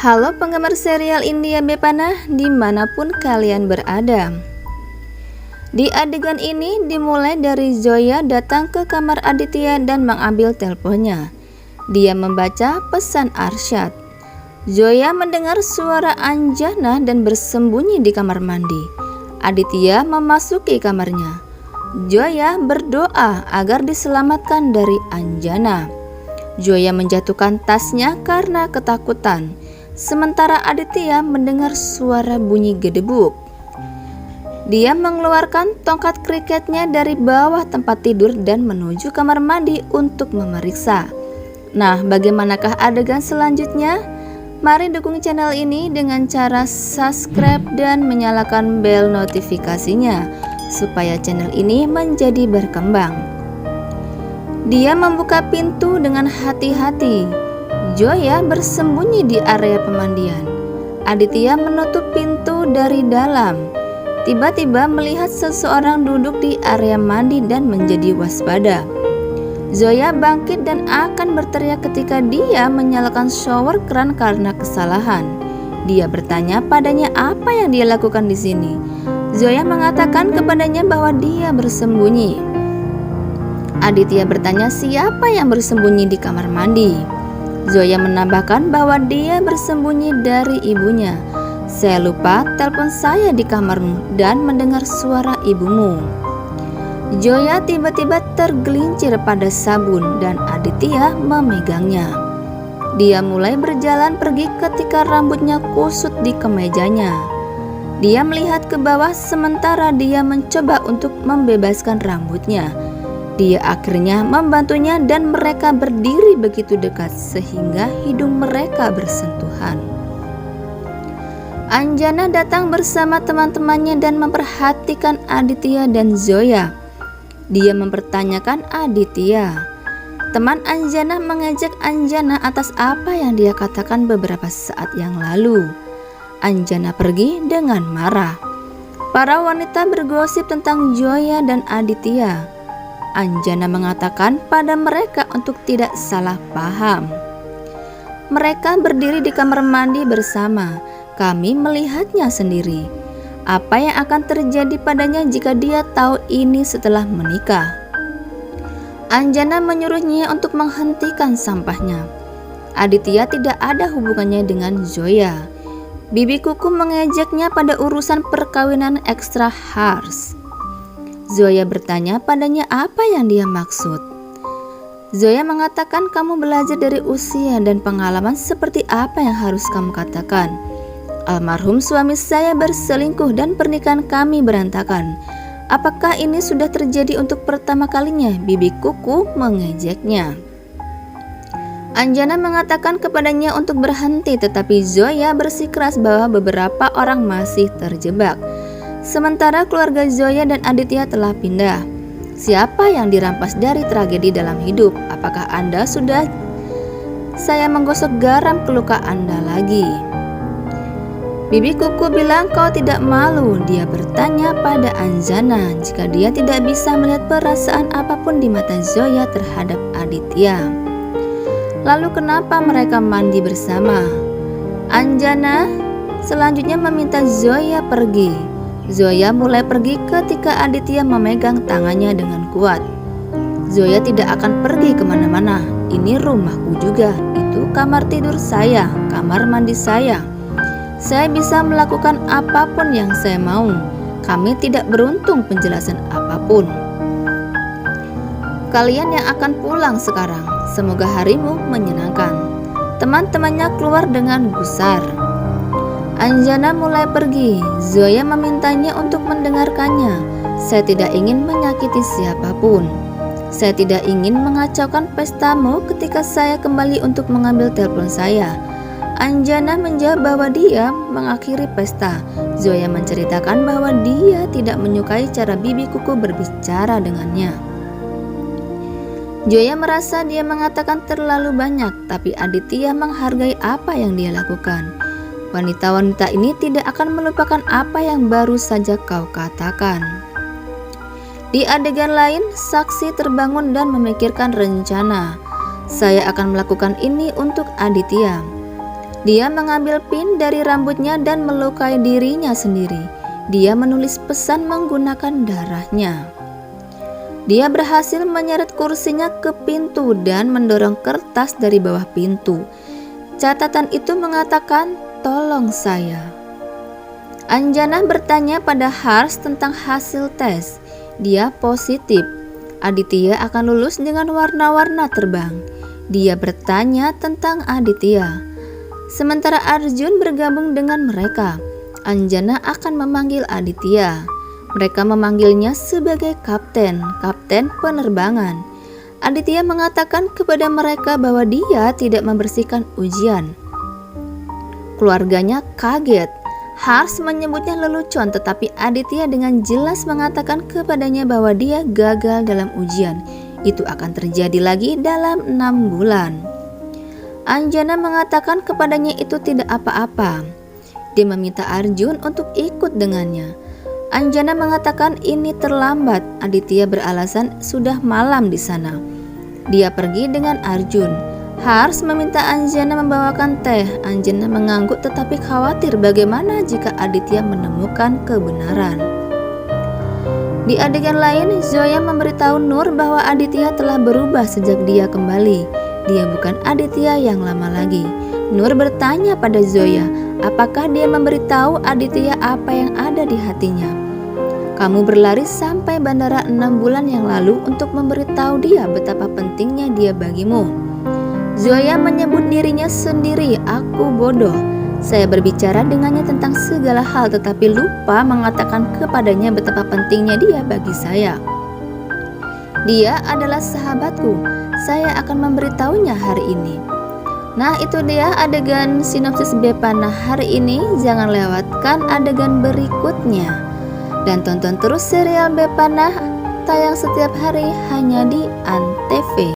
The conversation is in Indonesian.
Halo penggemar serial India Bepana dimanapun kalian berada. Di adegan ini dimulai dari Zoya datang ke kamar Aditya dan mengambil teleponnya. Dia membaca pesan Arsyad. Zoya mendengar suara Anjana dan bersembunyi di kamar mandi. Aditya memasuki kamarnya. Zoya berdoa agar diselamatkan dari Anjana. Zoya menjatuhkan tasnya karena ketakutan. Sementara Aditya mendengar suara bunyi gedebuk. Dia mengeluarkan tongkat kriketnya dari bawah tempat tidur dan menuju kamar mandi untuk memeriksa. Nah, bagaimanakah adegan selanjutnya? Mari dukung channel ini dengan cara subscribe dan menyalakan bel notifikasinya supaya channel ini menjadi berkembang. Dia membuka pintu dengan hati-hati. Zoya bersembunyi di area pemandian. Aditya menutup pintu dari dalam. Tiba-tiba melihat seseorang duduk di area mandi dan menjadi waspada. Zoya bangkit dan akan berteriak ketika dia menyalakan shower keran karena kesalahan. Dia bertanya padanya apa yang dia lakukan di sini. Zoya mengatakan kepadanya bahwa dia bersembunyi. Aditya bertanya siapa yang bersembunyi di kamar mandi. Zoya menambahkan bahwa dia bersembunyi dari ibunya. Saya lupa telepon saya di kamarmu dan mendengar suara ibumu. Zoya tiba-tiba tergelincir pada sabun dan Aditya memegangnya. Dia mulai berjalan pergi ketika rambutnya kusut di kemejanya. Dia melihat ke bawah sementara dia mencoba untuk membebaskan rambutnya. Dia akhirnya membantunya dan mereka berdiri begitu dekat sehingga hidung mereka bersentuhan. Anjana datang bersama teman-temannya dan memperhatikan Aditya dan Zoya. Dia mempertanyakan Aditya. Teman Anjana mengejek Anjana atas apa yang dia katakan beberapa saat yang lalu. Anjana pergi dengan marah. Para wanita bergosip tentang Zoya dan Aditya. Anjana mengatakan pada mereka untuk tidak salah paham. Mereka berdiri di kamar mandi bersama. Kami melihatnya sendiri. Apa yang akan terjadi padanya jika dia tahu ini setelah menikah? Anjana menyuruhnya untuk menghentikan sampahnya. Aditya tidak ada hubungannya dengan Zoya. Bibi Kuku mengejeknya pada urusan perkawinan ekstra harsh. Zoya bertanya padanya apa yang dia maksud. Zoya mengatakan kamu belajar dari usia dan pengalaman seperti apa yang harus kamu katakan. Almarhum suami saya berselingkuh dan pernikahan kami berantakan. Apakah ini sudah terjadi untuk pertama kalinya? Bibi Kuku mengejeknya. Anjana mengatakan kepadanya untuk berhenti, tetapi Zoya bersikeras bahwa beberapa orang masih terjebak. Sementara keluarga Zoya dan Aditya telah pindah. Siapa yang dirampas dari tragedi dalam hidup? Apakah Anda sudah saya menggosok garam ke luka Anda lagi? Bibi Kuku bilang kau tidak malu. Dia bertanya pada Anjana jika dia tidak bisa melihat perasaan apapun di mata Zoya terhadap Aditya. Lalu kenapa mereka mandi bersama? Anjana selanjutnya meminta Zoya pergi. Zoya mulai pergi ketika Aditya memegang tangannya dengan kuat. Zoya tidak akan pergi kemana-mana. Ini rumahku juga. Itu kamar tidur saya, kamar mandi saya. Saya bisa melakukan apapun yang saya mau. Kami tidak beruntung penjelasan apapun. Kalian yang akan pulang sekarang. Semoga harimu menyenangkan. Teman-temannya keluar dengan gusar. Anjana mulai pergi. Zoya memintanya untuk mendengarkannya. Saya tidak ingin menyakiti siapapun. Saya tidak ingin mengacaukan pestamu ketika saya kembali untuk mengambil telepon saya. Anjana menjawab bahwa dia mengakhiri pesta. Zoya menceritakan bahwa dia tidak menyukai cara Bibi Kuku berbicara dengannya. Zoya merasa dia mengatakan terlalu banyak, tapi Aditya menghargai apa yang dia lakukan. Wanita-wanita ini tidak akan melupakan apa yang baru saja kau katakan. Di adegan lain, saksi terbangun dan memikirkan rencana. Saya akan melakukan ini untuk Aditya. Dia mengambil pin dari rambutnya dan melukai dirinya sendiri. Dia menulis pesan menggunakan darahnya. Dia berhasil menyeret kursinya ke pintu dan mendorong kertas dari bawah pintu. Catatan itu mengatakan, "Tolong saya." Anjana bertanya pada Harsh tentang hasil tes. Dia positif. Aditya akan lulus dengan warna-warna terbang. Dia bertanya tentang Aditya. Sementara Arjun bergabung dengan mereka, Anjana akan memanggil Aditya. Mereka memanggilnya sebagai kapten penerbangan. Aditya mengatakan kepada mereka bahwa dia tidak membersihkan ujian. Keluarganya kaget. Harsh menyebutnya lelucon, tetapi Aditya dengan jelas mengatakan kepadanya bahwa dia gagal dalam ujian. Itu akan terjadi lagi dalam 6 bulan. Anjana mengatakan kepadanya itu tidak apa-apa. Dia meminta Arjun untuk ikut dengannya. Anjana mengatakan ini terlambat. Aditya beralasan sudah malam di sana. Dia pergi dengan Arjun. Harsh meminta Anjana membawakan teh. Anjana mengangguk tetapi khawatir bagaimana jika Aditya menemukan kebenaran. Di adegan lain, Zoya memberitahu Nur bahwa Aditya telah berubah sejak dia kembali. Dia bukan Aditya yang lama lagi. Nur bertanya pada Zoya, apakah dia memberitahu Aditya apa yang ada di hatinya. Kamu berlari sampai bandara 6 bulan yang lalu untuk memberitahu dia betapa pentingnya dia bagimu. Zoya menyebut dirinya sendiri, aku bodoh. Saya berbicara dengannya tentang segala hal tetapi lupa mengatakan kepadanya betapa pentingnya dia bagi saya. Dia adalah sahabatku. Saya akan memberitahunya hari ini. Nah, itu dia adegan sinopsis Bepana hari ini. Jangan lewatkan adegan berikutnya. Dan tonton terus serial Bepana tayang setiap hari hanya di Antv.